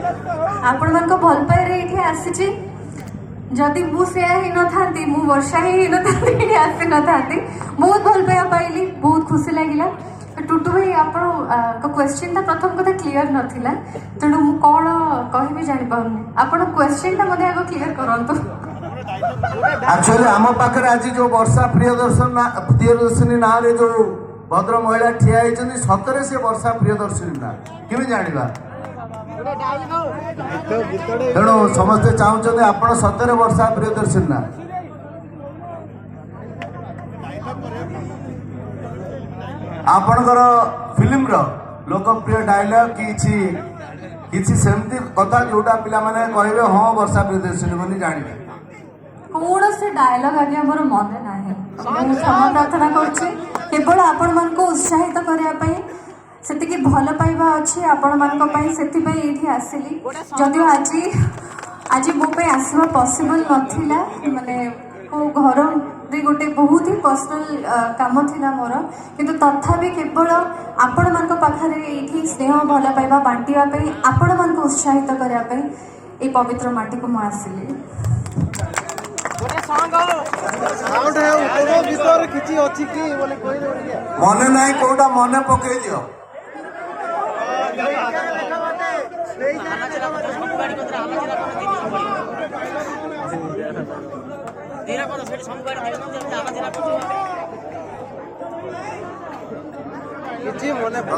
आपण मन को भल पाए रे इथे आसीची जदि मु से ही न थांती मु वर्षा ही न थांती आसी न थांती बहुत भल पाया पाइली बहुत खुशी लागिला टुटू भाई आपण को क्वेश्चन ता प्रथम कथा क्लियर नथिला तेणु मु कोन कहबी जानि पाउनी आपण क्वेश्चन ता मध्ये आगो क्लियर करंतु एक्चुअली आम पाखे आज जो वर्षा प्रियदर्शनी ना रे जो भद्र महिला ठिया होती सतरे से वर्षा प्रियदर्शनी ना कि जाना तेणु समस्ते चाहते आप सतरे वर्षा प्रियदर्शनी ना आपणकर फिल्म रो लोकप्रिय डायलॉग किसी सेमती कथा जोटा पिला माने कहबे हाँ वर्षा प्रियदर्शनी बोली जानिबे कौन से डायलॉग आगे मोर मन नाही क्षमा प्रार्थना करछि केवल आपण मन को उत्साहित करिया पई सेतिकी भल पाइबा अछि आपण मन को पई सेति पई एठी आसिली जदियो आज मो पे आसवा पॉसिबल नथिला माने को घर रे गोटे बहुत ही पर्सनल काम थिला मोर किंतु तथापि केवल आपण मन को पाखरे एठी स्नेह भल पाइबा बांटिया पई आपण मन को उत्साहित करिया पई ए पवित्र माटी को मो आसिली मने नहीं कोटा मने पकई दियो